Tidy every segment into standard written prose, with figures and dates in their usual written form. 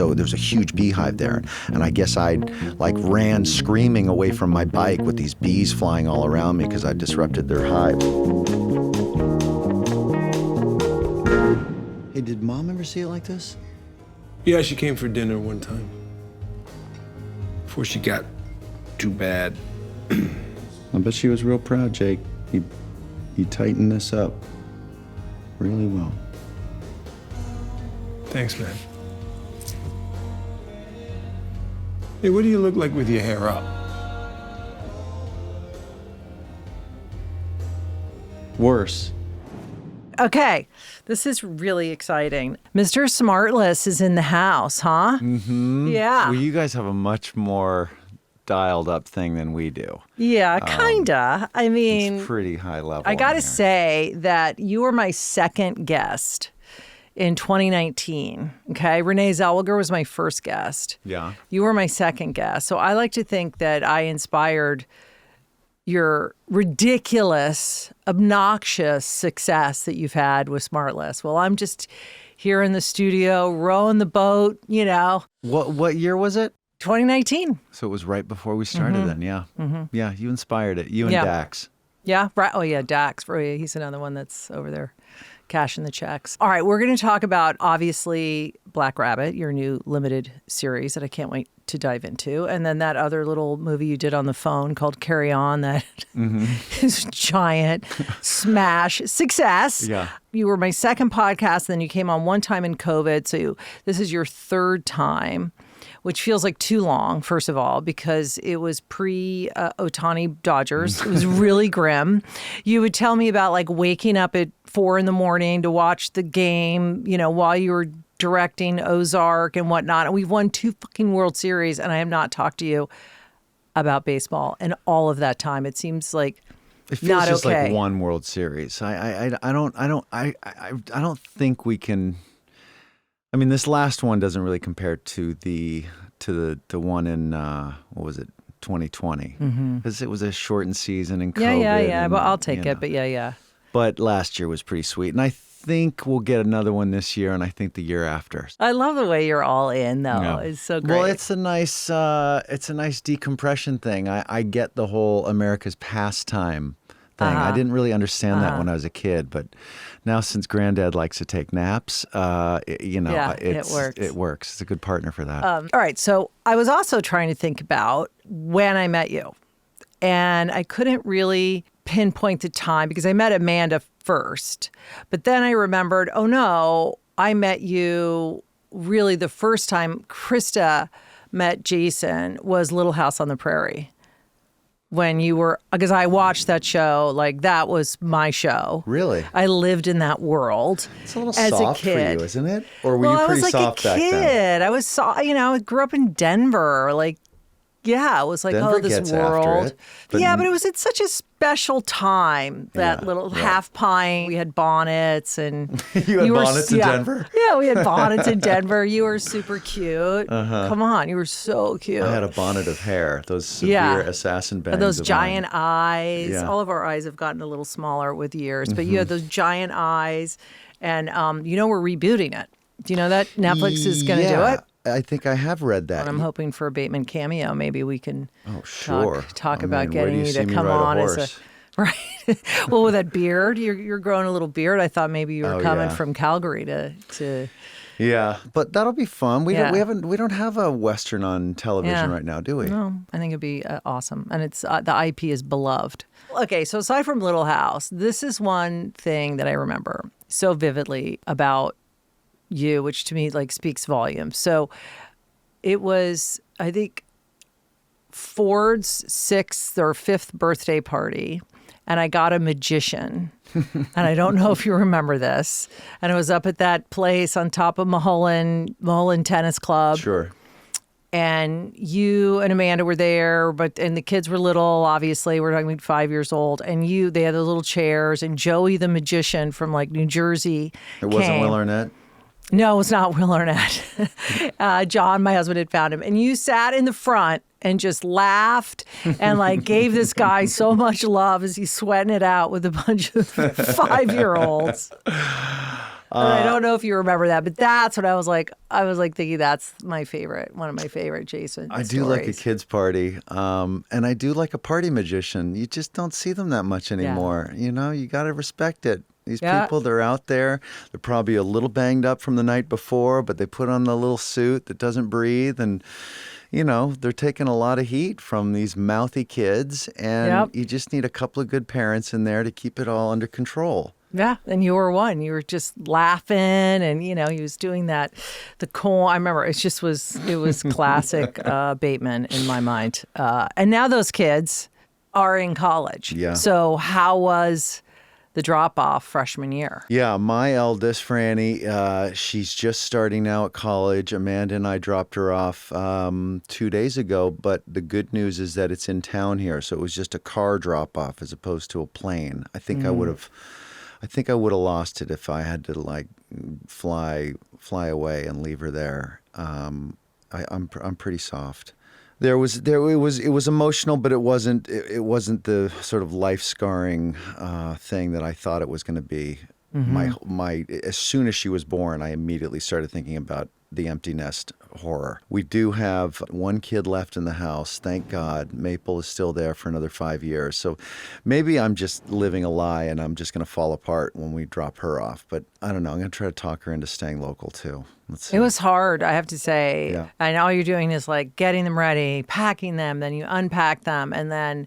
So there was a huge beehive there, and I guess I ran screaming away from my bike with these bees flying all around me because I disrupted their hive. Hey, did Mom ever see it like this? Yeah, she came for dinner one time. Before she got too bad. I bet she was real proud, Jake. You tightened this up really well. Thanks, man. Hey, what do you look like with your hair up? Worse. Okay, this is really exciting. Mr. Smartless is in the house, huh? Mm-hmm. Yeah. Well, you guys have a much more dialed up thing than we do. Yeah, kinda. I mean, It's pretty high level. I gotta in here. say that you were my second guest in 2019. Okay, Renee Zellweger was my first guest. Yeah. You were my second guest. So I like to think that I inspired your ridiculous, obnoxious success that you've had with Smartless. Well, I'm just here in the studio rowing the boat, you know. What year was it? 2019. So it was right before we started then, yeah. Mm-hmm. Yeah, you inspired it. You and Yeah. Dax. Yeah, right. Oh, yeah, Dax. Oh, yeah, he's another one that's over there cashing the checks. All right, we're going to talk about, obviously, Black Rabbit, your new limited series that I can't wait to dive into. And then that other little movie you did on the phone called Carry On that is giant smash success. Yeah. You were my second podcast, then you came on one time in COVID. So this is your third time, which feels like too long, first of all, because it was pre-Ohtani Dodgers. It was really grim. You would tell me about like waking up at 4 a.m. to watch the game, you know, while you were directing Ozark and whatnot. And we've won 2 fucking World Series, and I have not talked to you about baseball in all of that time. It seems like It feels not just okay. like one World Series. I don't think we can. I mean, this last one doesn't really compare to the one in what was it, 2020? Because it was a shortened season and COVID. Yeah. and, But I'll take you it. know. But yeah. But last year was pretty sweet, and I think we'll get another one this year, and I think the year after. I love the way you're all in, though. Yeah. It's so great. Well, it's a nice decompression thing. I get the whole America's pastime thing. I didn't really understand that when I was a kid, but now since Granddad likes to take naps, it works. It works. It's a good partner for that. All right. So I was also trying to think about when I met you, and I couldn't really pinpoint the time because I met Amanda first. But then I remembered, oh no, I met you really the first time Krista met Jason was Little House on the Prairie. When you were, because I watched that show, like that was my show. Really? I lived in that world. It's a little as soft a kid. for you, isn't it? Or were Well, you I pretty was like soft a back kid. then? I was I grew up in Denver. Like, yeah, it was like, Denver this gets after world. it, but Yeah, but it was at such a special time, that Yeah, little yeah. half pint. We had bonnets and You had bonnets in Denver? Yeah, we had bonnets in Denver. You were super cute. Come on, you were so cute. I had a bonnet of hair, those severe Yeah. assassin bangs. Those of giant mine. eyes. Yeah. All of our eyes have gotten a little smaller with years, but you had those giant eyes. And, we're rebooting it. Do you know that? Netflix is going to do it? I think I have read that. And I'm hoping for a Bateman cameo. Maybe we can sure. talk I about mean, where do getting you you see to me come ride a on as a horse? right. Well, with that beard, you're growing a little beard. I thought maybe you were Oh, coming yeah. from Calgary to Yeah, but that'll be fun. We Yeah. we don't have a Western on television Yeah. right now, do we? No, I think it'd be awesome, and it's the IP is beloved. Okay, so aside from Little House, this is one thing that I remember so vividly about you, which to me like speaks volumes. So it was, I think, Ford's 6th or 5th birthday party, and I got a magician. And I don't know if you remember this. And it was up at that place on top of Mulholland Tennis Club. Sure. And you and Amanda were there, and the kids were little, obviously. We're talking about 5 years old. And they had those little chairs, and Joey the magician from like New Jersey It wasn't came. Will Arnett? No, it's not Will Arnett. John, my husband, had found him. And you sat in the front and just laughed and like gave this guy so much love as he's sweating it out with a bunch of 5-year-olds. And I don't know if you remember that, but that's what I was like thinking that's my favorite, one of my favorite Jason I stories. do like a kids party, and I do like a party magician. You just don't see them that much anymore. You know, you got to respect it. These people, they're out there. They're probably a little banged up from the night before, but they put on the little suit that doesn't breathe, and you know, they're taking a lot of heat from these mouthy kids, and you just need a couple of good parents in there to keep it all under control. Yeah, and you were one. You were just laughing, and you know he was doing that. The coin. I remember it was classic Bateman in my mind. And now those kids are in college. Yeah. So how was the drop off freshman year? Yeah, my eldest, Franny, she's just starting now at college. Amanda and I dropped her off 2 days ago, but the good news is that it's in town here, so it was just a car drop off as opposed to a plane. I think I would have lost it if I had to like fly away and leave her there. I'm pretty soft. It was emotional, but it wasn't the sort of life scarring thing that I thought it was going to be. My as soon as she was born, I immediately started thinking about the empty nest horror. We do have one kid left in the house, thank God. Maple is still there for another 5 years. So maybe I'm just living a lie and I'm just going to fall apart when we drop her off. But I don't know. I'm going to try to talk her into staying local too. Let's see. It was hard, I have to say. Yeah. And all you're doing is like getting them ready, packing them, then you unpack them, and then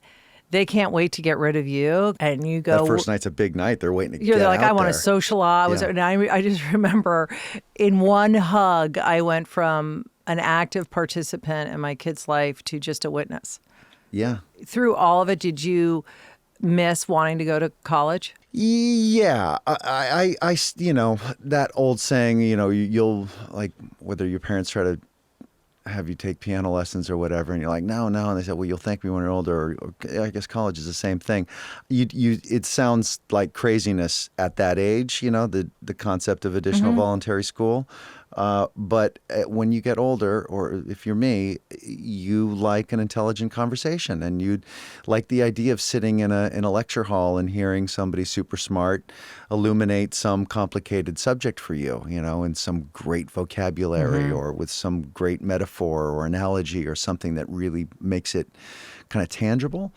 they can't wait to get rid of you. And you go. That first night's a big night. They're waiting to You're get like, out I want there. to socialize. Yeah. And I just remember in one hug, I went from an active participant in my kid's life to just a witness. Yeah. Through all of it, did you miss wanting to go to college? Yeah, I, you know, that old saying, you know, you'll like whether your parents try to have you take piano lessons or whatever, and you're like, no, and they said, well, you'll thank me when you're older. Or I guess college is the same thing. It sounds like craziness at that age, you know, the concept of additional voluntary school. But when you get older, or if you're me, you like an intelligent conversation, and you like the idea of sitting in a lecture hall and hearing somebody super smart illuminate some complicated subject for you, you know, in some great vocabulary or with some great metaphor or analogy or something that really makes it kind of tangible.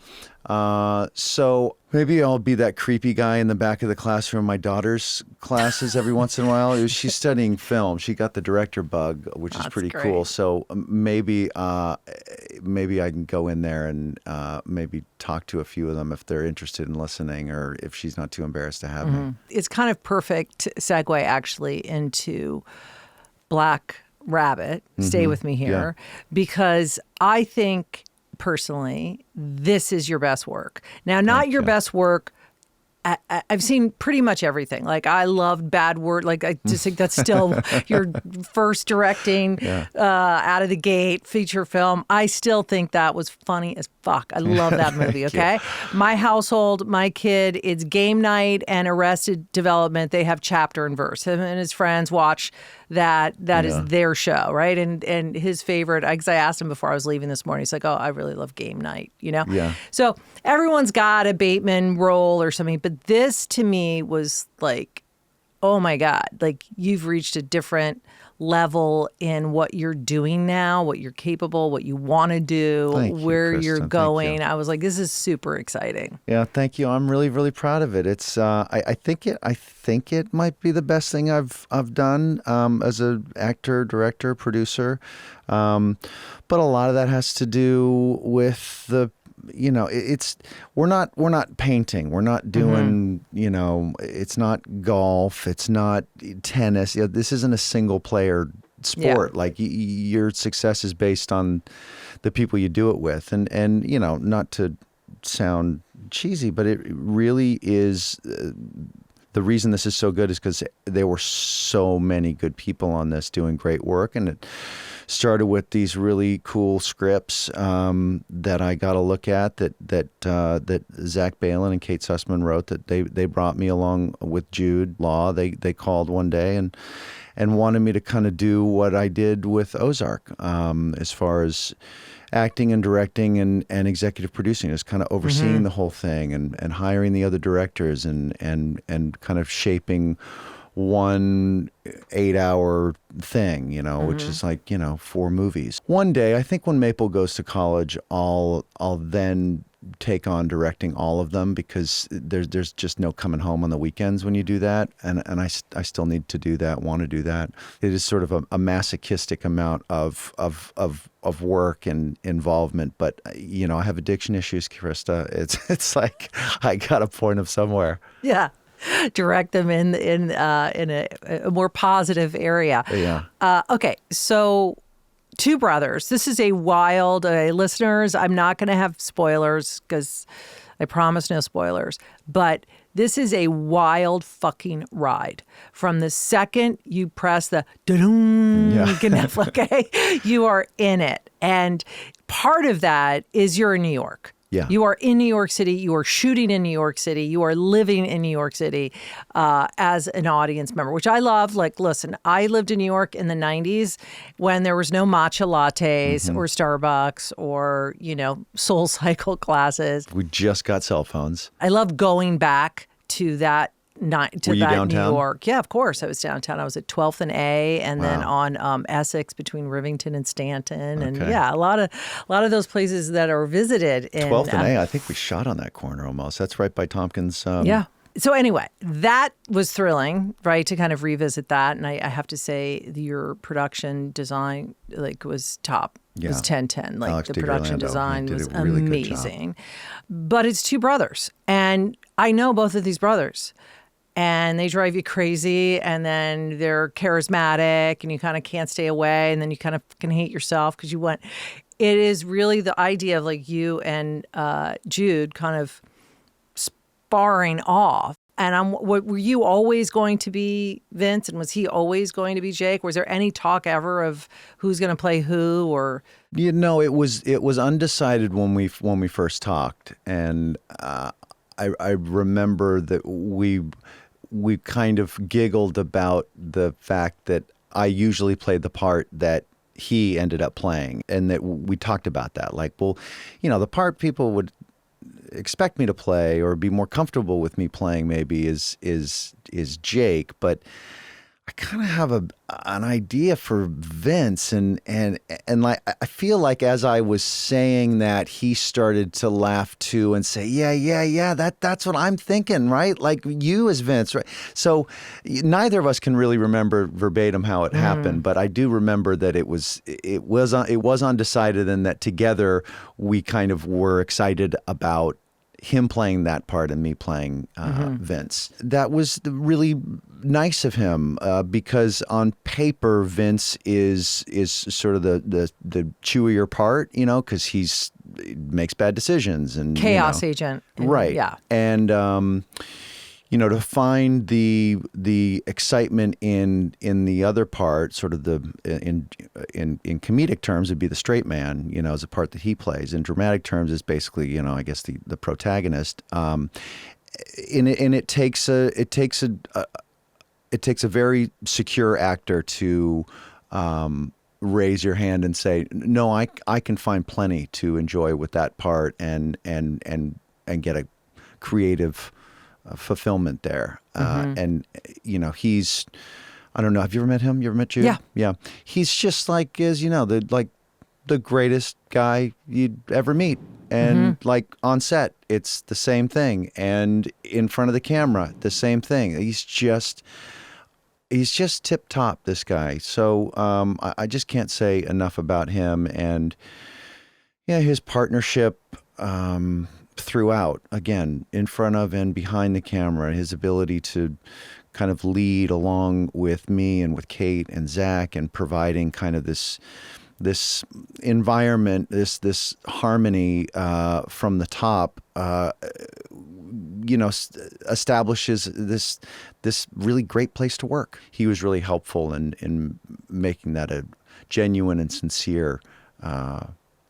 So maybe I'll be that creepy guy in the back of the classroom. My daughter's classes every once in a while. She's studying film. She got the director bug, which is That's pretty great. cool. So maybe I can go in there and maybe talk to a few of them if they're interested in listening, or if she's not too embarrassed to have me. It's kind of perfect segue actually into Black Rabbit. Stay with me here, because I think personally, this is your best work. Now, not your best work. I've seen pretty much everything. Like, I loved Bad Word. Like, I just think that's still your first directing out of the gate feature film. I still think that was funny as fuck. I love that movie, okay? My household, my kid, it's game night and Arrested Development. They have chapter and verse. Him and his friends watch that. That is their show, right? And his favorite, because I asked him before I was leaving this morning, he's like, oh, I really love game night, you know? Yeah. So everyone's got a Bateman role or something, but this to me was like, oh my God, like you've reached a different level in what you're doing now, what you're capable, what you want to do, Thank you, where Kristen. you're Thank going. you. I was like, this is super exciting. Yeah, thank you. I'm really, really proud of it. It's I think it might be the best thing I've done as an actor, director, producer. But a lot of that has to do with the, you know, we're not painting, we're not doing, you know, it's not golf, it's not tennis. You know, this isn't a single player sport. Like your success is based on the people you do it with, and you know, not to sound cheesy, but it really is. The reason this is so good is because there were so many good people on this doing great work, and it started with these really cool scripts that I got to look at that Zach Balin and Kate Sussman wrote, that they brought me along with Jude Law. They called one day and wanted me to kind of do what I did with Ozark as far as acting and directing and executive producing, is kind of overseeing the whole thing and hiring the other directors and kind of shaping one 8-hour thing, which is like, 4 movies. One day, I think when Maple goes to college, I'll then take on directing all of them, because there's just no coming home on the weekends when you do that, and I still need to do that, want to do that. It is sort of a masochistic amount of work and involvement, but I have addiction issues, Krista. It's like I got to point them somewhere. Yeah. Direct them in a more positive area. Yeah. Okay, so Two Brothers. This is a wild, listeners, I'm not going to have spoilers because I promise no spoilers, but this is a wild fucking ride. From the second you press the da-dum, okay, you are in it. And part of that is you're in New York. Yeah. You are in New York City. You are shooting in New York City. You are living in New York City as an audience member, which I love. Like, listen, I lived in New York in the 90s when there was no matcha lattes or Starbucks or, Soul Cycle classes. We just got cell phones. I love going back to that Were you downtown? New York. Yeah, of course. I was downtown. I was at 12th and A, and then on Essex between Rivington and Stanton, and a lot of those places that are visited in 12th and A. I think we shot on that corner almost. That's right by Tompkins. Yeah. So anyway, that was thrilling, right, to kind of revisit that, and I have to say your production design was top. It was 10/10. Alex The Di production Girlando, design he did was a really good job. amazing. But it's two brothers, and I know both of these brothers. And they drive you crazy, and then they're charismatic, and you kind of can't stay away, and then you kind of can hate yourself because you want. It is really the idea of like you and Jude kind of sparring off. And were you always going to be Vince, and was he always going to be Jake? Was there any talk ever of who's going to play who, or? It was undecided when we first talked, and I remember that we kind of giggled about the fact that I usually played the part that he ended up playing, and that we talked about that. Like, well, the part people would expect me to play or be more comfortable with me playing maybe is Jake, but I kind of have an idea for Vince, and like I feel like as I was saying that, he started to laugh too and say, yeah, that's what I'm thinking, right? Like you as Vince, right? So neither of us can really remember verbatim how it happened, but I do remember that it was undecided, and that together we kind of were excited about him playing that part and me playing Vince. That was really nice of him, because on paper Vince is sort of the chewier part, because he makes bad decisions and Chaos agent, right? Yeah, and to find the excitement in the other part, sort of in comedic terms, it'd be the straight man, as a part that he plays. In dramatic terms, is basically, I guess the protagonist. It takes a very secure actor to raise your hand and say, no, I can find plenty to enjoy with that part and get a creative fulfillment there. And he's, I don't know, have you ever met him? You ever met Jude? Yeah. He's just like the greatest guy you'd ever meet. And like on set, it's the same thing. And in front of the camera, the same thing. He's just tip top, this guy. So I just can't say enough about him. And his partnership throughout, again, in front of and behind the camera, his ability to kind of lead along with me and with Kate and Zach, and providing kind of this environment, this harmony from the top, establishes this really great place to work. He was really helpful in making that a genuine and sincere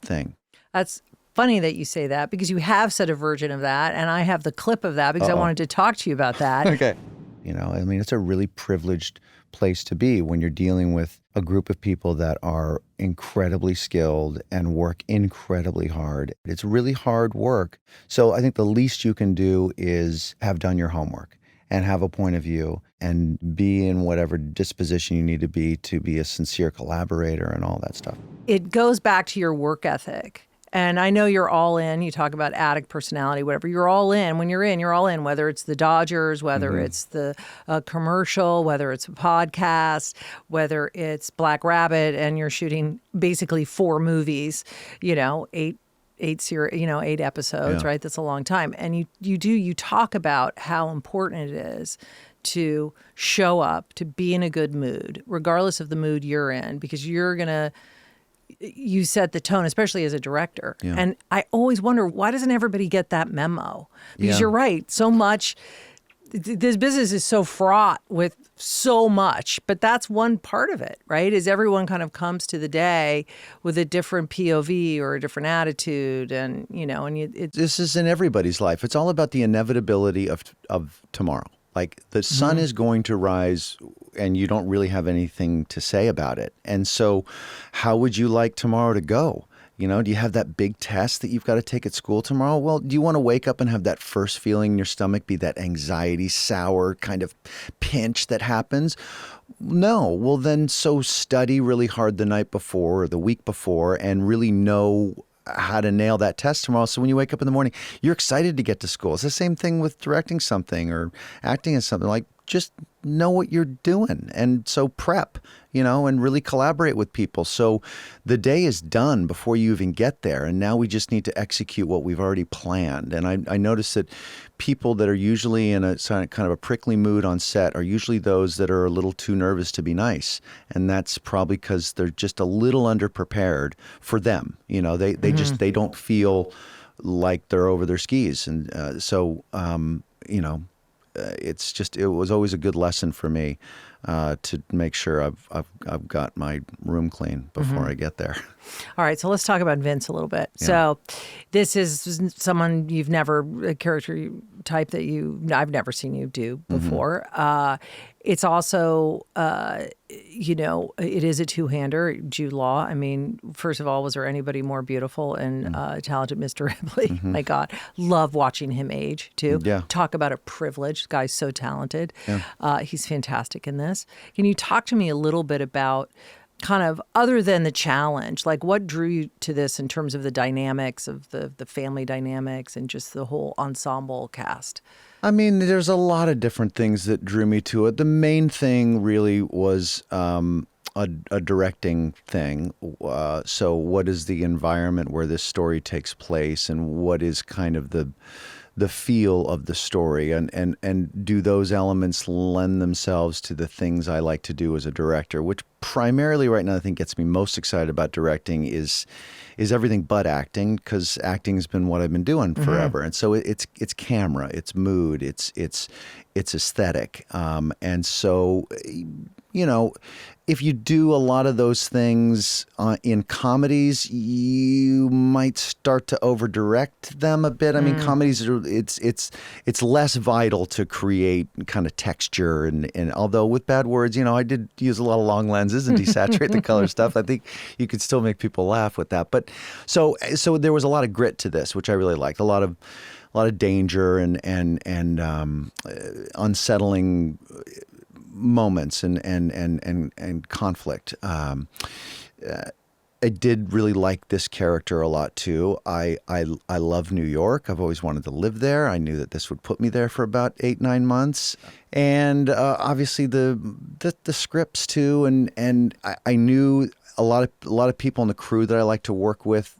thing. That's funny that you say that, because you have said a version of that, and I have the clip of that because I wanted to talk to you about that. Okay. It's a really privileged place to be when you're dealing with a group of people that are incredibly skilled and work incredibly hard. It's really hard work. So I think the least you can do is have done your homework and have a point of view and be in whatever disposition you need to be a sincere collaborator and all that stuff. It goes back to your work ethic. And I know you're all in. You talk about addict personality, whatever. You're all in. When you're all in, whether it's the Dodgers, whether it's the commercial, whether it's a podcast, whether it's Black Rabbit, and you're shooting basically 4 movies, 8 episodes, Yeah. right? That's a long time. And you talk about how important it is to show up, to be in a good mood, regardless of the mood you're in, because you set the tone, especially as a director. Yeah. And I always wonder, why doesn't everybody get that memo? Because Yeah. you're right, so much, this business is so fraught with so much, but that's one part of it, right? Is everyone kind of comes to the day with a different POV or a different attitude, and This is in everybody's life. It's all about the inevitability of tomorrow. Like the sun is going to rise and you don't really have anything to say about it. And so how would you like tomorrow to go? Do you have that big test that you've got to take at school tomorrow? Well, do you want to wake up and have that first feeling in your stomach be that anxiety, sour kind of pinch that happens? No. Well, then so study really hard the night before or the week before and really know how to nail that test tomorrow. So when you wake up in the morning, you're excited to get to school. It's the same thing with directing something or acting in something. Like, just know what you're doing. And so prep, and really collaborate with people. So the day is done before you even get there. And now we just need to execute what we've already planned. And I noticed that people that are usually in a kind of a prickly mood on set are usually those that are a little too nervous to be nice. And that's probably because they're just a little underprepared for them. They don't feel like they're over their skis. And it was always a good lesson for me to make sure I've got my room clean before I get there. All right, so let's talk about Vince a little bit. Yeah. So this is someone a character type that I've never seen you do before. It's also, it is a two-hander, Jude Law. I mean, first of all, was there anybody more beautiful and talented Mr. Ripley? My God, love watching him age, too. Yeah. Talk about a privilege. The guy's so talented. Yeah. He's fantastic in this. Can you talk to me a little bit about kind of, other than the challenge, like what drew you to this in terms of the dynamics of the family dynamics and just the whole ensemble cast? I mean, there's a lot of different things that drew me to it. The main thing really was a directing thing. So what is the environment where this story takes place, and what is kind of the feel of the story, and do those elements lend themselves to the things I like to do as a director, which primarily right now I think gets me most excited about directing is everything but acting, because acting has been what I've been doing forever. And so it's camera, it's mood, it's aesthetic. And so, if you do a lot of those things in comedies, you might start to over-direct them a bit. I mean, comedies it's less vital to create kind of texture, and although with Bad Words, I did use a lot of long lenses and desaturate the color stuff. I think you could still make people laugh with that. But so there was a lot of grit to this, which I really liked. A lot of danger and unsettling moments and conflict. I did really like this character a lot too. I love New York. I've always wanted to live there. I knew that this would put me there for about 8-9 months, and obviously the scripts too. And I knew a lot of people in the crew that I like to work with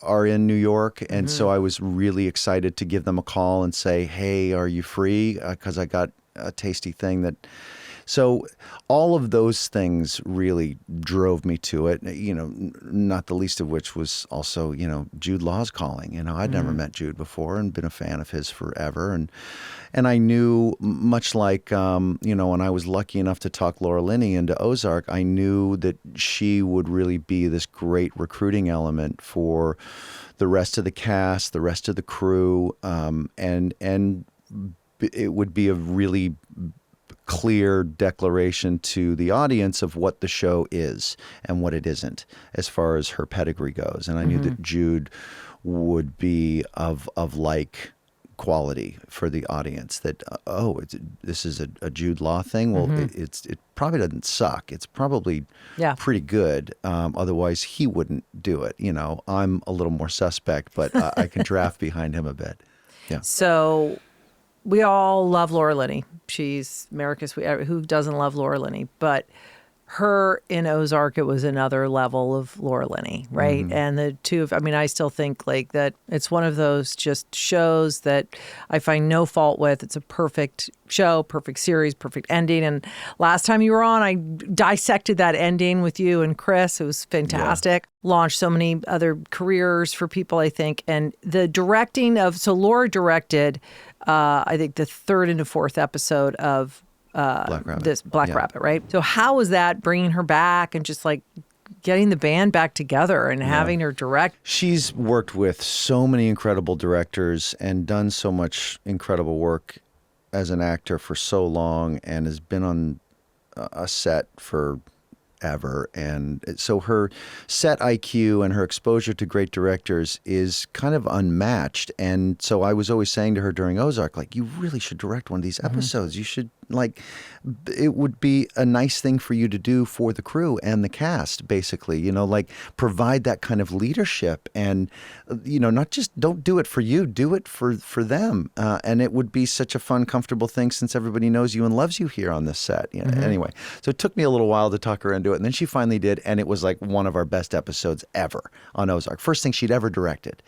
are in New York, and so I was really excited to give them a call and say, "Hey, are you free? Because I got a tasty thing that." So all of those things really drove me to it, not the least of which was also, Jude Law's calling. I'd never met Jude before and been a fan of his forever. And I knew, much like, when I was lucky enough to talk Laura Linney into Ozark, I knew that she would really be this great recruiting element for the rest of the cast, the rest of the crew, and it would be a really clear declaration to the audience of what the show is and what it isn't, as far as her pedigree goes. And I knew that Jude would be of like quality for the audience that this is a Jude Law thing. Well, it probably doesn't suck. It's probably pretty good. Otherwise, he wouldn't do it. You know, I'm a little more suspect, but I can draft behind him a bit. Yeah. So we all love Laura Linney. She's America's sweetheart. Who doesn't love Laura Linney? But her in Ozark, it was another level of Laura Linney, right? And the two of, I mean, I still think like that it's one of those just shows that I find no fault with. It's a perfect show, perfect series, perfect ending. And last time you were on, I dissected that ending with you and Chris. It was fantastic. Yeah. Launched so many other careers for people, I think. And the directing of, so Laura directed, I think the third and the fourth episode of Black Rabbit. This Black Rabbit, right? So how was that bringing her back and just like getting the band back together and having her direct? She's worked with so many incredible directors and done so much incredible work as an actor for so long and has been on a set for ever. And so her set IQ and her exposure to great directors is kind of unmatched. And so I was always saying to her during Ozark, like, you really should direct one of these episodes. You should, like, it would be a nice thing for you to do for the crew and the cast, basically, you know, like provide that kind of leadership and, you know, not just don't do it for you, do it for them. And it would be such a fun, comfortable thing since everybody knows you and loves you here on this set. You know? Anyway, so it took me a little while to talk her into it. And then she finally did. And it was like one of our best episodes ever on Ozark. First thing she'd ever directed.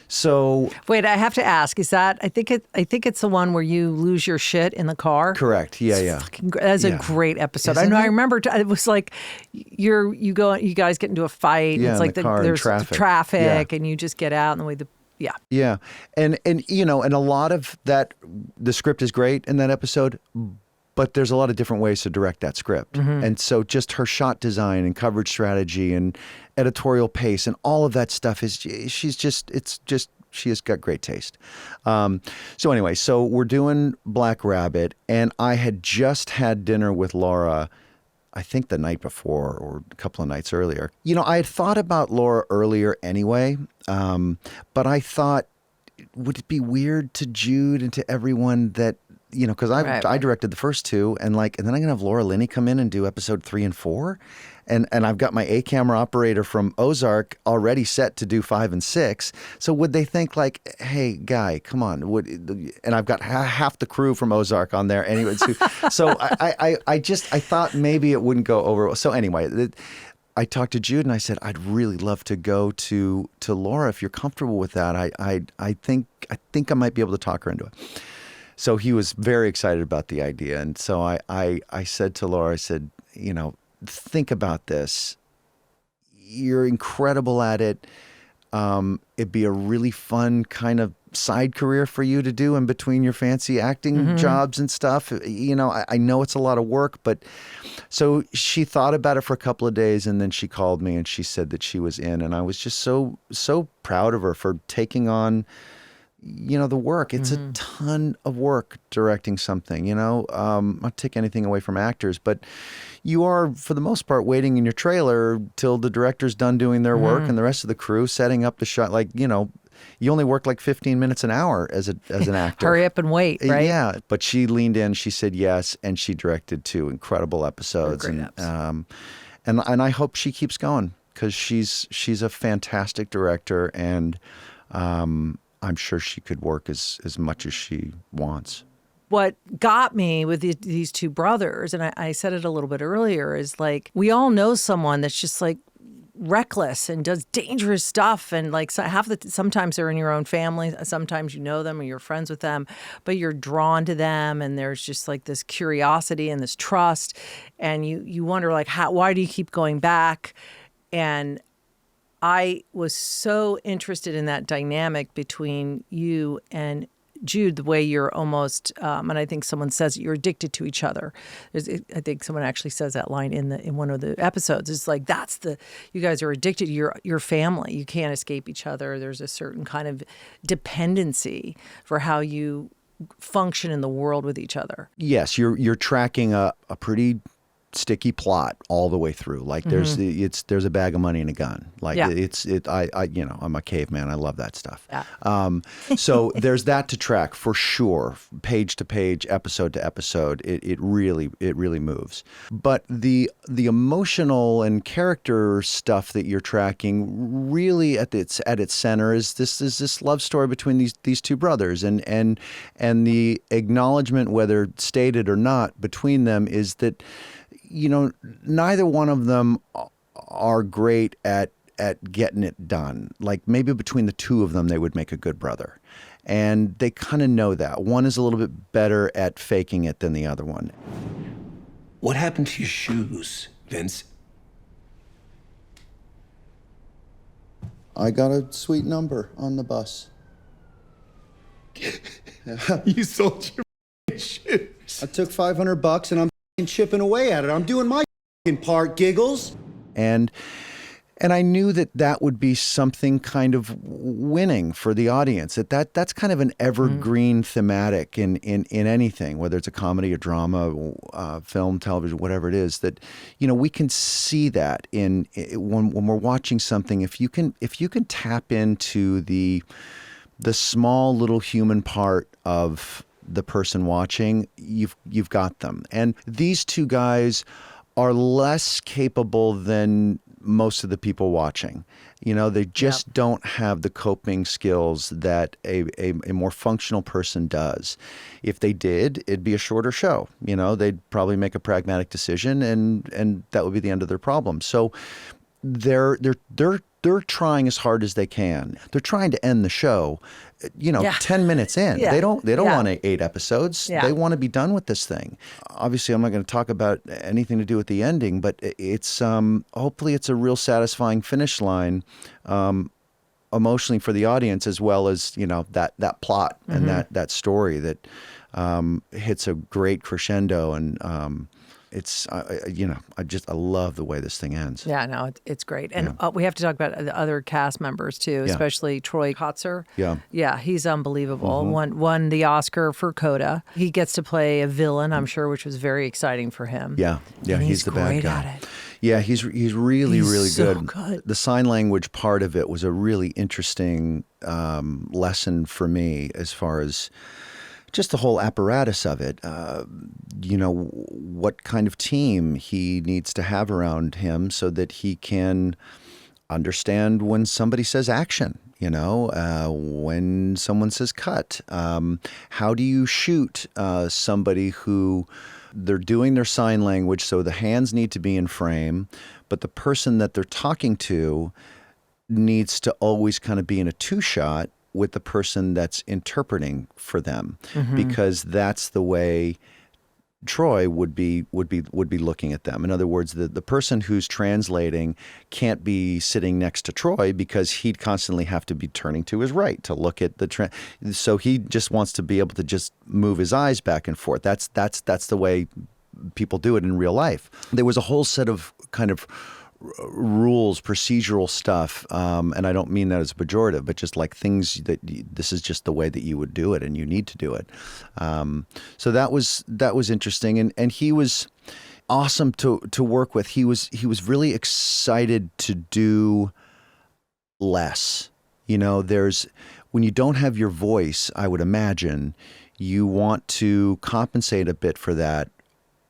So wait, I have to ask: is that I think it's the one where you lose your shit in the car? Correct. Yeah, That's a great episode. Isn't I it? remember it was like you guys get into a fight. Yeah, it's like in the car and there's traffic. and you just get out and the way Yeah. And you know, and a lot of that, the script is great in that episode, but there's a lot of different ways to direct that script. And so just her shot design and coverage strategy and editorial pace and all of that stuff she has got great taste. So anyway, so we're doing Black Rabbit, and I had just had dinner with Laura, I think the night before or a couple of nights earlier. You know, I had thought about Laura earlier anyway, but I thought, would it be weird to Jude and to everyone that, you know, because I directed the first two, and then I'm gonna have Laura Linney come in and do episode 3 and 4, and I've got my A camera operator from Ozark already set to do 5 and 6. So would they think like, hey, guy, come on? And I've got half the crew from Ozark on there anyway. So I thought maybe it wouldn't go over. So anyway. I talked to Jude and I said, I'd really love to go to Laura if you're comfortable with that. I think I might be able to talk her into it. So he was very excited about the idea. And so I said to Laura, I said, you know, think about this. You're incredible at it. It'd be a really fun kind of side career for you to do in between your fancy acting jobs and stuff. You know, I know it's a lot of work, but so she thought about it for a couple of days, and then she called me and she said that she was in, and I was just so proud of her for taking on, you know, the work. It's a ton of work directing something, you know, not take anything away from actors, but you are, for the most part, waiting in your trailer till the director's done doing their work and the rest of the crew setting up the shot. Like, you know, you only work like 15 minutes an hour as an actor. Hurry up and wait, right? Yeah. But she leaned in, she said yes, and she directed 2 incredible episodes. Great and I hope she keeps going, because she's a fantastic director, and I'm sure she could work as much as she wants. What got me with these two brothers, and I said it a little bit earlier, is like we all know someone that's just like reckless and does dangerous stuff, and like sometimes they're in your own family, sometimes you know them or you're friends with them, but you're drawn to them, and there's just like this curiosity and this trust, and you wonder like why do you keep going back? And I was so interested in that dynamic between you and Jude, the way you're almost, and I think someone says you're addicted to each other. I think someone actually says that line in one of the episodes. It's like you guys are addicted to your family. You can't escape each other. There's a certain kind of dependency for how you function in the world with each other. Yes, you're tracking a pretty sticky plot all the way through. Like there's a bag of money and a gun. Like Yeah. I'm a caveman. I love that stuff. Yeah. So there's that to track for sure. Page to page, episode to episode, it really moves. But the emotional and character stuff that you're tracking really at its center is this love story between these two brothers, and the acknowledgement, whether stated or not, between them is that, you know, neither one of them are great at getting it done. Like maybe between the two of them, they would make a good brother. And they kind of know that. One is a little bit better at faking it than the other one. What happened to your shoes, Vince? I got a sweet number on the bus. You sold your shoes. I took $500 and I'm chipping away at it. I'm doing my part, Giggles. And I knew that would be something kind of winning for the audience. That's kind of an evergreen thematic in anything, whether it's a comedy, a drama, film, television, whatever it is. That, you know, we can see that when we're watching something. If you can tap into the small little human part of the person watching, you've got them. And these two guys are less capable than most of the people watching. You know, they just don't have the coping skills that a more functional person does. If they did, it'd be a shorter show. You know, they'd probably make a pragmatic decision and that would be the end of their problem. So they're trying as hard as they can. They're trying to end the show, 10 minutes in. Yeah. They don't Yeah. want 8 episodes. Yeah. They want to be done with this thing. Obviously, I'm not going to talk about anything to do with the ending, but it's hopefully it's a real satisfying finish line, emotionally for the audience, as well as, you know, that plot and that story that hits a great crescendo. And it's I love the way this thing ends. Yeah, no, it's great. And we have to talk about the other cast members too, especially Troy Kotzer. Yeah. Yeah, he's unbelievable. Won the Oscar for Coda. He gets to play a villain, I'm sure, which was very exciting for him. Yeah, And he's the bad great guy. at it. Yeah, he's really so good. good. The sign language part of it was a really interesting lesson for me, as far as just the whole apparatus of it. What kind of team he needs to have around him so that he can understand when somebody says action. When someone says cut. How do you shoot somebody who they're doing their sign language, so the hands need to be in frame, but the person that they're talking to needs to always kind of be in a 2-shot with the person that's interpreting for them, because that's the way Troy would be looking at them. In other words, the person who's translating can't be sitting next to Troy, because he'd constantly have to be turning to his right to look at the so he just wants to be able to just move his eyes back and forth. That's the way people do it in real life. There was a whole set of kind of rules, procedural stuff, and I don't mean that as a pejorative, but just like things that this is just the way that you would do it, and you need to do it. So that was interesting, and he was awesome to work with. He was really excited to do less. There's when you don't have your voice, I would imagine you want to compensate a bit for that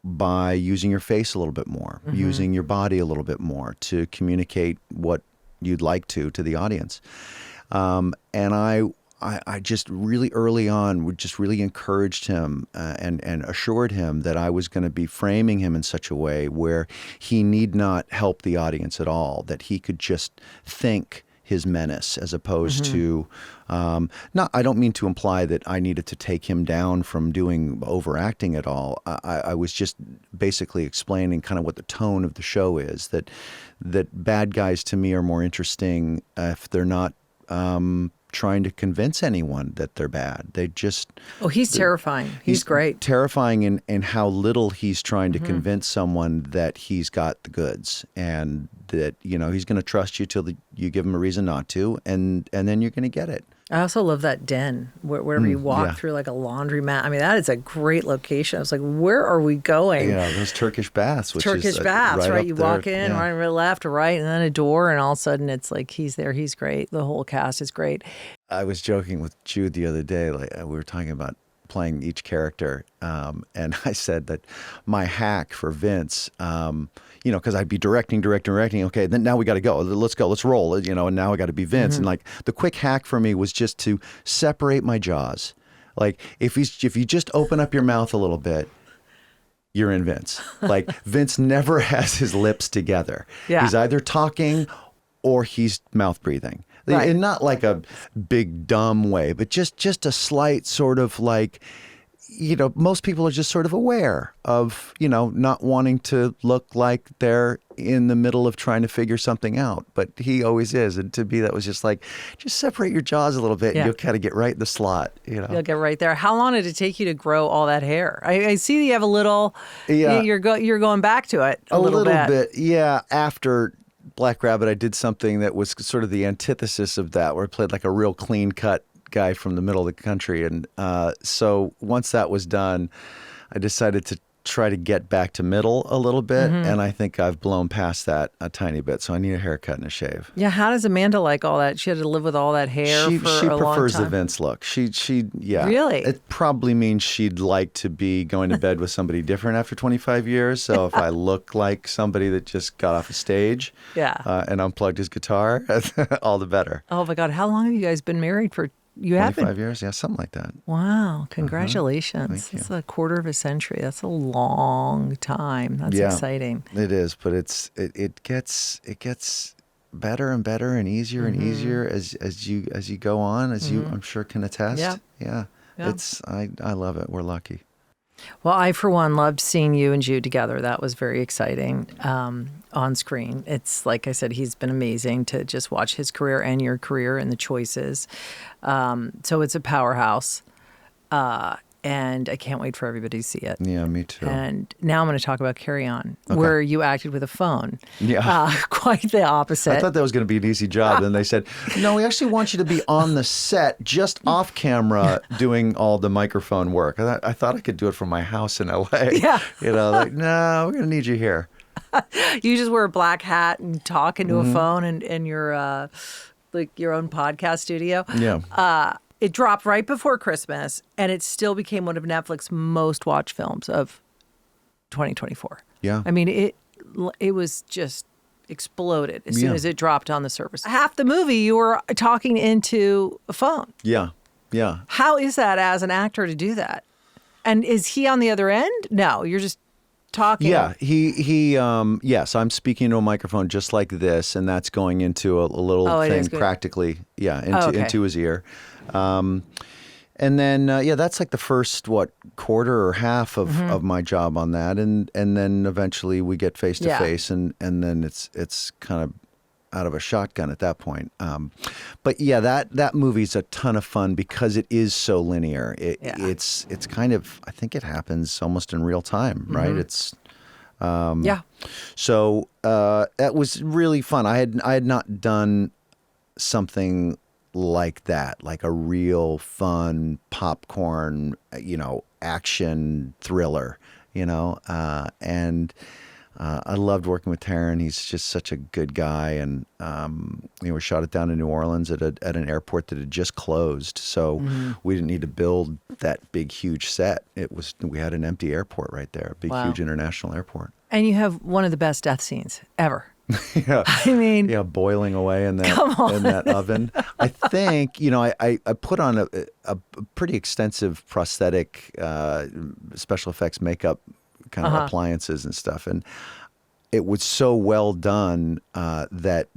by using your face a little bit more, using your body a little bit more to communicate what you'd like to the audience. And I just really early on would just really encouraged him and assured him that I was going to be framing him in such a way where he need not help the audience at all, that he could just think his menace, as opposed to, I don't mean to imply that I needed to take him down from doing overacting at all. I was just basically explaining kind of what the tone of the show is, that bad guys to me are more interesting if they're not trying to convince anyone that they're bad. They just... Oh, he's terrifying. He's great. Terrifying in how little he's trying to convince someone that he's got the goods, and that, he's going to trust you till you give him a reason not to, and then you're going to get it. I also love that den wherever you walk yeah. through like a laundromat. I mean, that is a great location. I was like, where are we going? Yeah, those Turkish baths. Which Turkish is, baths, right? up You there. walk in, Yeah. right, left, right, and then a door, and all of a sudden it's like he's there. He's great. The whole cast is great. I was joking with Jude the other day. Like we were talking about playing each character, and I said that my hack for Vince, because I'd be directing. Okay, then now we got to go. Let's go. Let's roll. And now I got to be Vince. And like the quick hack for me was just to separate my jaws. Like if you just open up your mouth a little bit, you're in Vince. Like Vince never has his lips together. Yeah. He's either talking or he's mouth breathing. Right. In not like a big dumb way, but just a slight sort of like, most people are just sort of aware of, not wanting to look like they're in the middle of trying to figure something out. But he always is. And to me, that was just like, just separate your jaws a little bit Yeah. and you'll kind of get right in the slot, You'll get right there. How long did it take you to grow all that hair? I see that you have a little. Yeah. You're going back to it a little bit. Yeah. After Black Rabbit, I did something that was sort of the antithesis of that, where I played like a real clean cut guy from the middle of the country. And so once that was done, I decided to try to get back to middle a little bit. And I think I've blown past that a tiny bit. So I need a haircut and a shave. Yeah. How does Amanda like all that? She had to live with all that hair She for a long prefers time. the Vince look. Yeah. Really? It probably means she'd like to be going to bed with somebody different after 25 years. So if I look like somebody that just got off a stage Yeah. and unplugged his guitar, all the better. Oh my God. How long have you guys been married for? You have been. 25 years? Yeah, something like that. Wow. Congratulations. Thank you. That's a quarter of a century. That's a long time. That's Yeah. exciting. It is, but it gets better and better and easier and easier as you go on, as you I'm sure can attest. Yeah. Yeah. Yeah. I love it. We're lucky. Well, I, for one, loved seeing you and Jude together. That was very exciting on screen. It's like I said, he's been amazing to just watch his career and your career and the choices. So it's a powerhouse. And I can't wait for everybody to see it. Yeah, me too. And now I'm going to talk about Carry On, where you acted with a phone. Yeah. Quite the opposite. I thought that was going to be an easy job. Then they said, no, we actually want you to be on the set, just off camera, doing all the microphone work. I thought I could do it from my house in LA. Yeah. No, we're going to need you here. You just wear a black hat and talk into a phone and your like your own podcast studio. Yeah. It dropped right before Christmas, and it still became one of Netflix's most watched films of 2024. Yeah. I mean, it was just exploded as soon Yeah. as it dropped on the surface. Half the movie, you were talking into a phone. Yeah. Yeah. How is that as an actor to do that? And is he on the other end? No, you're just talking. Yeah, yes, I'm speaking into a microphone just like this, and that's going into a little Oh, it thing is good. practically, Okay. into his ear. And then, that's like the first, quarter or half of my job on that. And then eventually we get face to Yeah. face, and then it's kind of out of a shotgun at that point. But yeah, that movie's a ton of fun because it is so linear. It's kind of, I think it happens almost in real time, right? It's, Yeah. so that was really fun. I had not done something like that, like a real fun popcorn, action thriller, and I loved working with Taron. He's just such a good guy, and we shot it down in New Orleans at an airport that had just closed, so we didn't need to build that big, huge set. We had an empty airport right there, a big, Wow. huge international airport. And you have one of the best death scenes ever. Yeah. I mean, Yeah, boiling away in that oven. I think, I put on a pretty extensive prosthetic, special effects makeup kind of appliances and stuff. And it was so well done that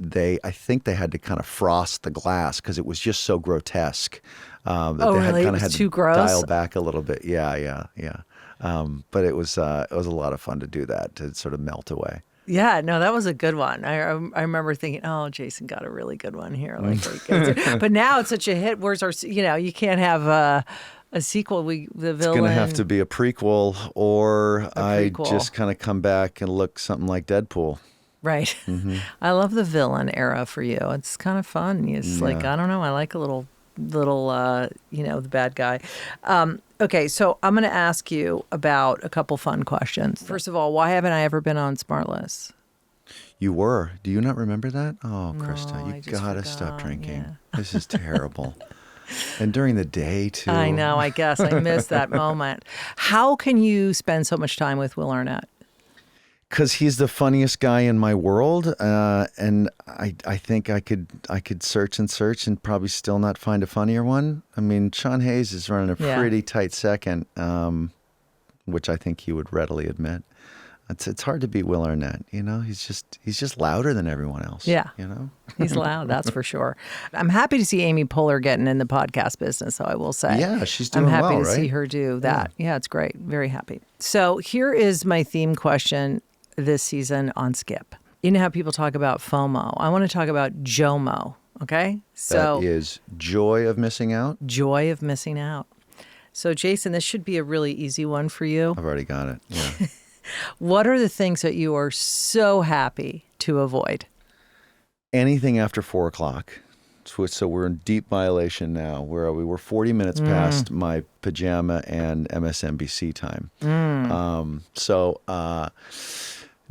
I think they had to kind of frost the glass because it was just so grotesque. That Oh, they really? It kind was of had too to gross? dial back a little bit. Yeah. But it was a lot of fun to do that, to sort of melt away. yeah, no, that was a good one. I remember thinking, oh, Jason got a really good one here. But now it's such a hit. Where's our, you can't have a sequel. The villain. It's going to have to be a prequel, or I prequel. just kind of come back and look something like Deadpool. Right. I love the villain era for you. It's kind of fun. It's like, I don't know, I like a little the bad guy. Okay, so I'm going to ask you about a couple fun questions. First of all, why haven't I ever been on Smartless? You were. Do you not remember that? Oh, No, Krista, I you just gotta stop forgot, drinking. yeah. This is terrible. And during the day too. I know, I guess. I missed that moment. How can you spend so much time with Will Arnett? Because he's the funniest guy in my world, and I think I could search and probably still not find a funnier one. I mean, Sean Hayes is running a Yeah. pretty tight second, which I think he would readily admit. It's hard to beat Will Arnett. You know, he's just louder than everyone else. Yeah. You know. He's loud, that's for sure. I'm happy to see Amy Poehler getting in the podcast business, so I will say. Yeah, she's doing I'm happy well, to see right? her do that. Yeah, it's great. Very happy. So here is my theme question this season on Skip. You know how people talk about FOMO. I want to talk about JOMO, okay? So That is joy of missing out. joy of missing out. So Jason, this should be a really easy one for you. I've already got it. Yeah. What are the things that you are so happy to avoid? Anything after 4:00. So we're in deep violation now. Where are we? We're 40 minutes past my pajama and MSNBC time.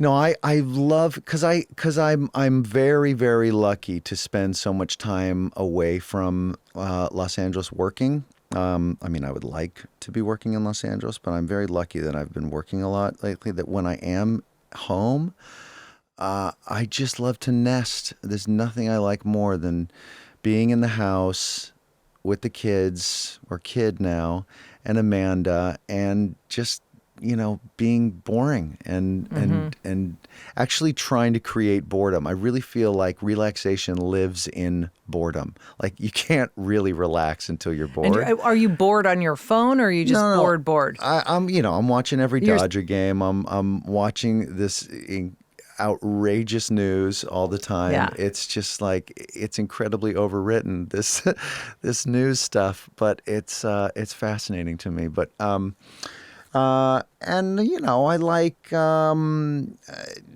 No, I love because I'm very, very lucky to spend so much time away from Los Angeles working. I mean, I would like to be working in Los Angeles, but I'm very lucky that I've been working a lot lately. That when I am home, I just love to nest. There's nothing I like more than being in the house with the kids, or kid now, and Amanda, and just, being boring and actually trying to create boredom. I really feel like relaxation lives in boredom. Like you can't really relax until you're bored. And are you bored on your phone, or are you just No. bored? I'm watching every You're- Dodger game. I'm watching this outrageous news all the time. Yeah. It's just like it's incredibly overwritten, this news stuff, but it's fascinating to me. But I like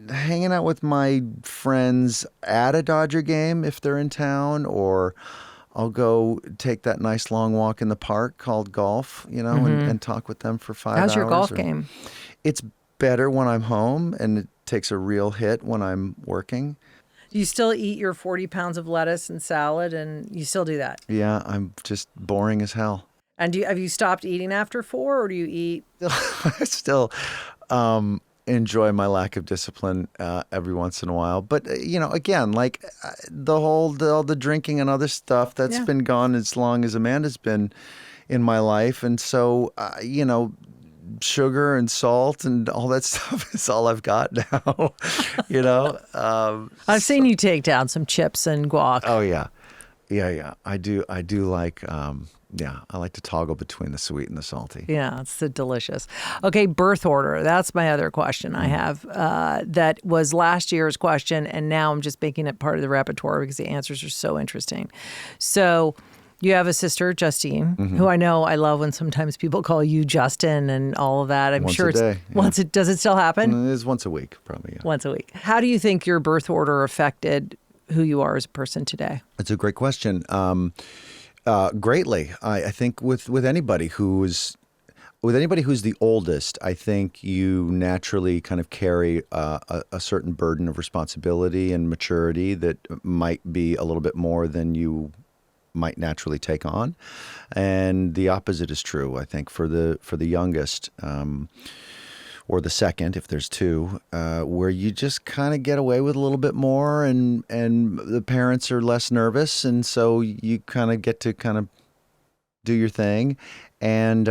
hanging out with my friends at a Dodger game if they're in town, or I'll go take that nice long walk in the park called golf, and talk with them for 5 hours. How's your golf or- game? It's better when I'm home, and it takes a real hit when I'm working. Do you still eat your 40 pounds of lettuce and salad, and you still do that? Yeah, I'm just boring as hell. And have you stopped eating after 4, or do you eat? I still enjoy my lack of discipline every once in a while. But, again, like all the drinking and other stuff that's Yeah. been gone as long as Amanda's been in my life. And so, sugar and salt and all that stuff is all I've got now, I've seen you take down some chips and guac. Oh, yeah. Yeah. I do like, I like to toggle between the sweet and the salty. Yeah, it's so delicious. Okay, birth order. That's my other question I have. That was last year's question, and now I'm just making it part of the repertoire because the answers are so interesting. So you have a sister, Justine, who I know I love when sometimes people call you Justin and all of that. I'm Once sure a it's day, yeah. does it still happen? It is once a week, probably. Yeah. Once a week. How do you think your birth order affected who you are as a person today? It's a great question. Greatly, I think with anybody who's the oldest, I think you naturally kind of carry a certain burden of responsibility and maturity that might be a little bit more than you might naturally take on, and the opposite is true. I think for the youngest. Or the second, if there's two, where you just kind of get away with a little bit more, and the parents are less nervous, and so you kind of get to kind of do your thing, and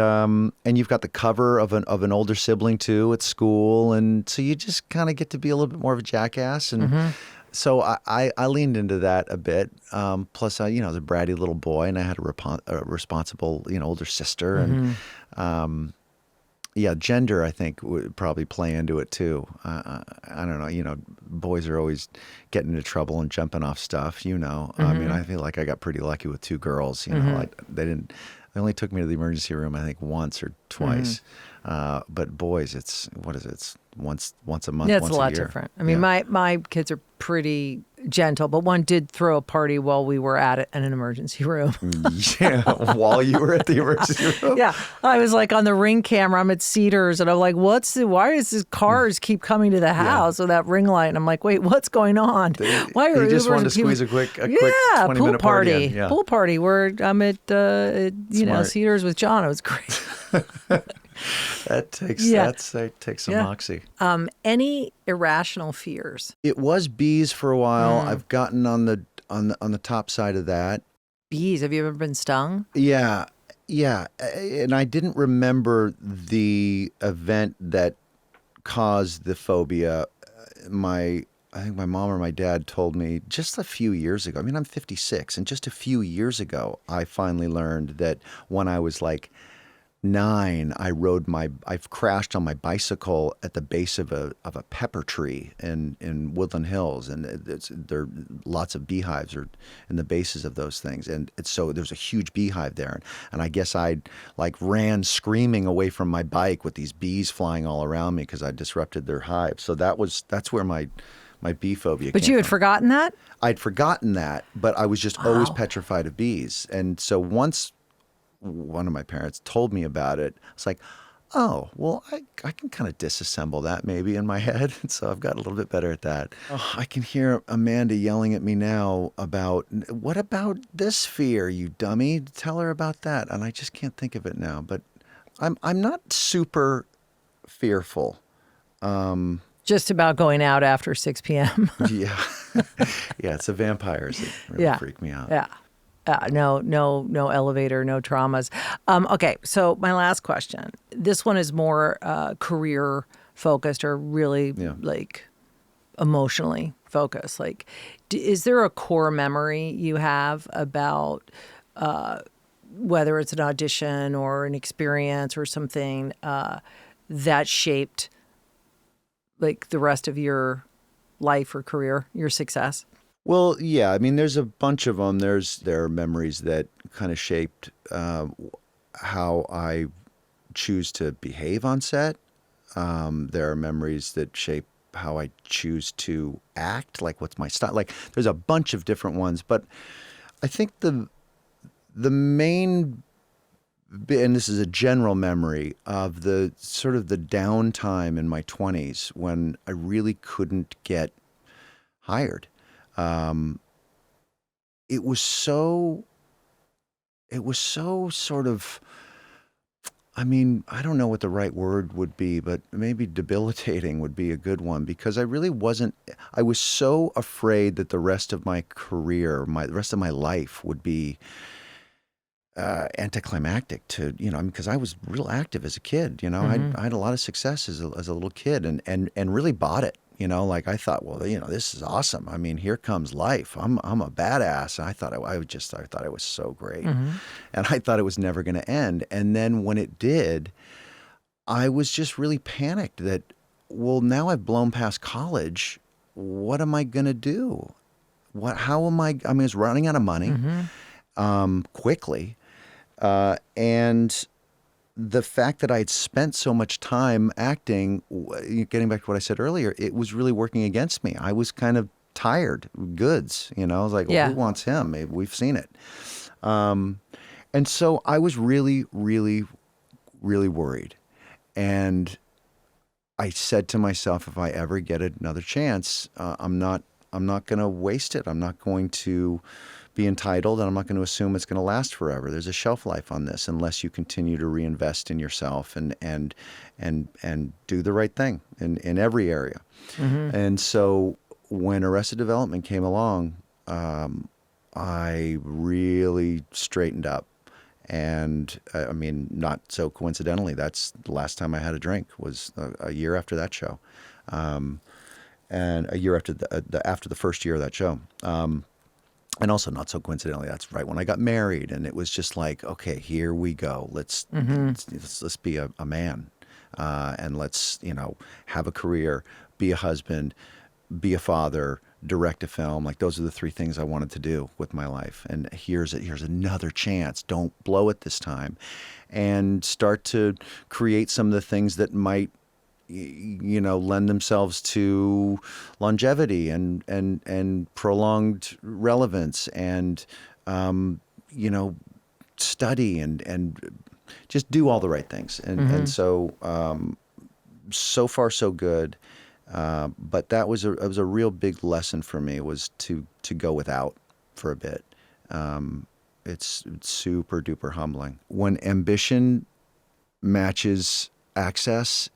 you've got the cover of an older sibling too at school, and so you just kind of get to be a little bit more of a jackass, and so I leaned into that a bit. Plus, I was a bratty little boy, and I had a responsible older sister, and. Yeah, gender, I think, would probably play into it, too. I don't know. Boys are always getting into trouble and jumping off stuff, I mean, I feel like I got pretty lucky with two girls, They only took me to the emergency room, I think, once or twice. But boys, it's once a month, Yeah, it's once a lot year. different. I mean, Yeah. my kids are pretty gentle, but one did throw a party while we were at it in an emergency room. Yeah, while you were at the emergency room. Yeah, I was like on the Ring camera. I'm at Cedars, and I'm like, why is this cars keep coming to the house with that ring light? And I'm like, wait, what's going on? Why are He just Ubers wanted to and people- squeeze a quick yeah, 20-minute pool party. in. Yeah. Pool party where I'm at Smart. Cedars with John. It was great. That takes Yeah. that takes some Yeah. moxie. Any irrational fears? It was bees for a while. Mm. I've gotten on the top side of that. Bees. Have you ever been stung? Yeah, yeah, and I didn't remember the event that caused the phobia. I think my mom or my dad told me just a few years ago. I mean, I'm 56, and just a few years ago, I finally learned that when I was like 9, I've crashed on my bicycle at the base of a pepper tree in Woodland Hills, and there are lots of beehives are in the bases of those things, and so there's a huge beehive there, and I guess I like ran screaming away from my bike with these bees flying all around me because I disrupted their hive. So that's where my bee phobia But came you had from. forgotten that? I'd forgotten that, but I was just always petrified of bees, and so once one of my parents told me about it, I was like, oh, well, I can kind of disassemble that maybe in my head. And so I've got a little bit better at that. Oh, I can hear Amanda yelling at me now about, what about this fear, you dummy? Tell her about that. And I just can't think of it now. But I'm not super fearful. Just about going out after 6 p.m. Yeah. Yeah, it's the vampires that really Yeah. freak me out. Yeah. No elevator, no traumas. Okay, so my last question. This one is more career focused or really like emotionally focused. Like, is there a core memory you have about whether it's an audition or an experience or something that shaped like the rest of your life or career, your success? Well, yeah. I mean, there's a bunch of them. There are memories that kind of shaped how I choose to behave on set. There are memories that shape how I choose to act. Like, what's my style? Like, there's a bunch of different ones. But I think the main, and this is a general memory of the sort of the downtime in my 20s when I really couldn't get hired. It was so sort of, I mean, I don't know what the right word would be, but maybe debilitating would be a good one, because I was so afraid that the rest of my career, the rest of my life would be anticlimactic to, because I was real active as a kid, I had a lot of success as a little kid and really bought it. Like I thought, well, this is awesome. I mean, here comes life. I'm a badass. And I thought I thought it was so great, and I thought it was never going to end. And then when it did, I was just really panicked that, well, now I've blown past college. What am I going to do? How am I? I mean, it's running out of money quickly, and the fact that I had spent so much time acting, getting back to what I said earlier, it was really working against me. I was kind of tired goods, I was like, well, who wants him? Maybe we've seen it. And so I was really, really, really worried. And I said to myself, if I ever get another chance, I'm not going to waste it. I'm not going to be entitled, and I'm not going to assume it's going to last forever. There's a shelf life on this unless you continue to reinvest in yourself and do the right thing in every area. And so when Arrested Development came along, I really straightened up. And I mean, not so coincidentally, that's the last time I had a drink was a year after that show, and a year after after the first year of that show. And also, not so coincidentally, that's right when I got married, and it was just like, okay, here we go. Let's be a man, and let's have a career, be a husband, be a father, direct a film. Like, those are the three things I wanted to do with my life. And here's another chance. Don't blow it this time, and start to create some of the things that might lend themselves to longevity and prolonged relevance and study and just do all the right things. And so so far so good. But that was a real big lesson for me, was to go without for a bit. It's super duper humbling. When ambition matches access,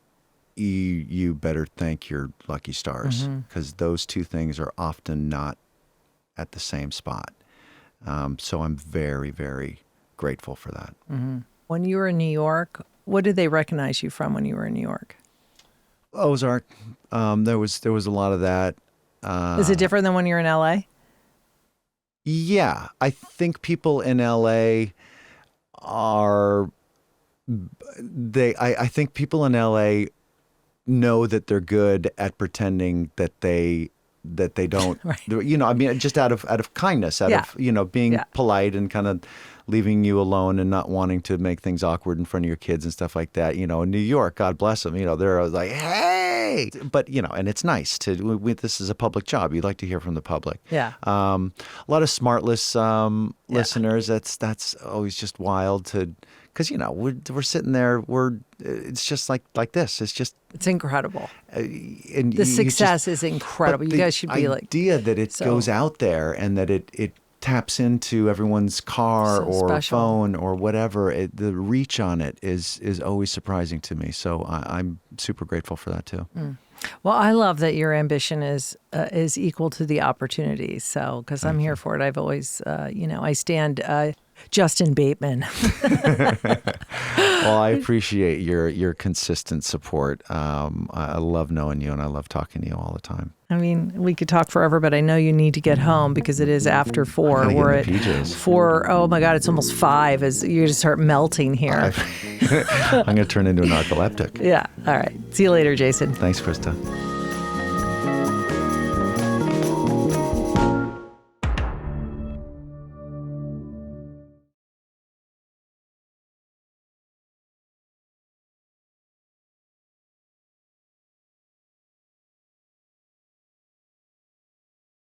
you better thank your lucky stars, because those two things are often not at the same spot. So I'm very, very grateful for that. When you were in New York, what did they recognize you from when you were in New York? Ozark. There was a lot of that. Is it different than when you're in LA? Yeah, I think people in LA are I think people in LA know that they're good at pretending that they don't. Right. I mean, just out of kindness, out of being polite and kind of leaving you alone and not wanting to make things awkward in front of your kids and stuff like that. In New York, God bless them, they're like, hey, but and it's nice this is a public job. You'd like to hear from the public. Yeah. A lot of smartless listeners. That's always just wild because we're sitting there. It's just like this. It's incredible. And The success is incredible. You guys should be like. The idea that it goes out there and that it taps into everyone's car or special. phone or whatever. The reach on it is always surprising to me. So I'm super grateful for that too. Well, I love that your ambition is equal to the opportunity. So, because I'm here for it. I've always, I stand Justin Bateman. Well, I appreciate your consistent support. I love knowing you, and I love talking to you all the time. I mean, we could talk forever, but I know you need to get home because it is after 4. I gotta We're get in at the PJs. 4. Oh my God, it's almost 5. As you're going to start melting here. I'm going to turn into a narcoleptic. Yeah. All right. See you later, Jason. Thanks, Krista.